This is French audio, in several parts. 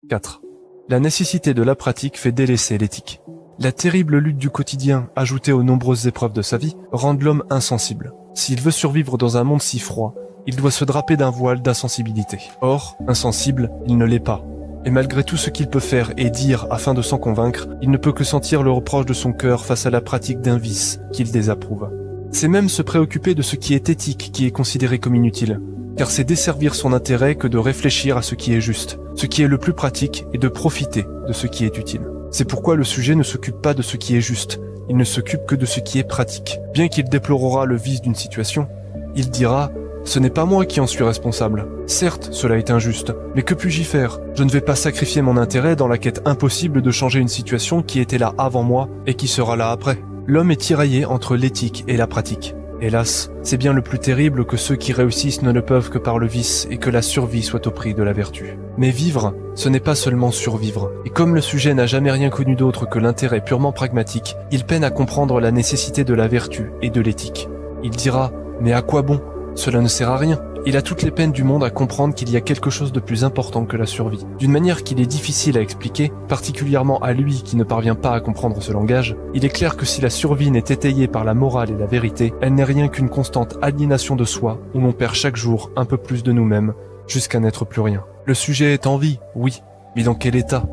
4. La nécessité de la pratique fait délaisser l'éthique. La terrible lutte du quotidien, ajoutée aux nombreuses épreuves de sa vie, rendent l'homme insensible. S'il veut survivre dans un monde si froid, il doit se draper d'un voile d'insensibilité. Or, insensible, il ne l'est pas. Et malgré tout ce qu'il peut faire et dire afin de s'en convaincre, il ne peut que sentir le reproche de son cœur face à la pratique d'un vice qu'il désapprouve. C'est même se préoccuper de ce qui est éthique qui est considéré comme inutile, car c'est desservir son intérêt que de réfléchir à ce qui est juste, ce qui est le plus pratique et de profiter de ce qui est utile. C'est pourquoi le sujet ne s'occupe pas de ce qui est juste, il ne s'occupe que de ce qui est pratique. Bien qu'il déplorera le vice d'une situation, il dira « Ce n'est pas moi qui en suis responsable. Certes, cela est injuste, mais que puis-je y faire? Je ne vais pas sacrifier mon intérêt dans la quête impossible de changer une situation qui était là avant moi et qui sera là après. » L'homme est tiraillé entre l'éthique et la pratique. Hélas, c'est bien le plus terrible que ceux qui réussissent ne le peuvent que par le vice et que la survie soit au prix de la vertu. Mais vivre, ce n'est pas seulement survivre. Et comme le sujet n'a jamais rien connu d'autre que l'intérêt purement pragmatique, il peine à comprendre la nécessité de la vertu et de l'éthique. Il dira « Mais à quoi bon? Cela ne sert à rien. » Il a toutes les peines du monde à comprendre qu'il y a quelque chose de plus important que la survie. D'une manière qu'il est difficile à expliquer, particulièrement à lui qui ne parvient pas à comprendre ce langage, il est clair que si la survie n'est étayée par la morale et la vérité, elle n'est rien qu'une constante aliénation de soi où l'on perd chaque jour un peu plus de nous-mêmes, jusqu'à n'être plus rien. Le sujet est en vie, oui, mais dans quel état?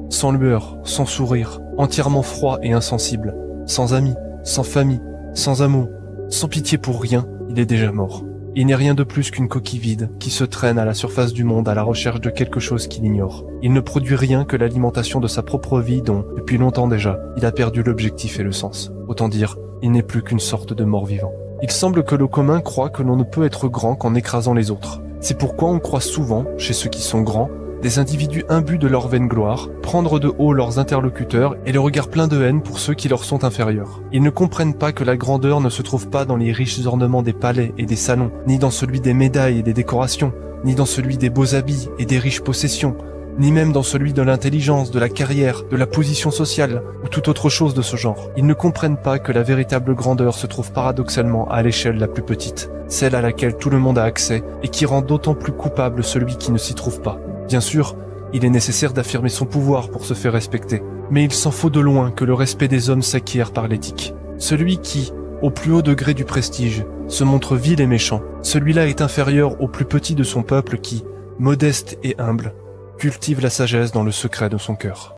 Sans lueur, sans sourire, entièrement froid et insensible, sans amis, sans famille, sans amour, sans pitié pour rien, il est déjà mort. Il n'est rien de plus qu'une coquille vide qui se traîne à la surface du monde à la recherche de quelque chose qu'il ignore. Il ne produit rien que l'alimentation de sa propre vie dont, depuis longtemps déjà, il a perdu l'objectif et le sens. Autant dire, il n'est plus qu'une sorte de mort-vivant. Il semble que le commun croit que l'on ne peut être grand qu'en écrasant les autres. C'est pourquoi on croit souvent, chez ceux qui sont grands, des individus imbus de leur vaine gloire, prendre de haut leurs interlocuteurs et le regard plein de haine pour ceux qui leur sont inférieurs. Ils ne comprennent pas que la grandeur ne se trouve pas dans les riches ornements des palais et des salons, ni dans celui des médailles et des décorations, ni dans celui des beaux habits et des riches possessions, ni même dans celui de l'intelligence, de la carrière, de la position sociale, ou toute autre chose de ce genre. Ils ne comprennent pas que la véritable grandeur se trouve paradoxalement à l'échelle la plus petite, celle à laquelle tout le monde a accès et qui rend d'autant plus coupable celui qui ne s'y trouve pas. Bien sûr, il est nécessaire d'affirmer son pouvoir pour se faire respecter, mais il s'en faut de loin que le respect des hommes s'acquiert par l'éthique. Celui qui, au plus haut degré du prestige, se montre vil et méchant, celui-là est inférieur au plus petit de son peuple qui, modeste et humble, cultive la sagesse dans le secret de son cœur.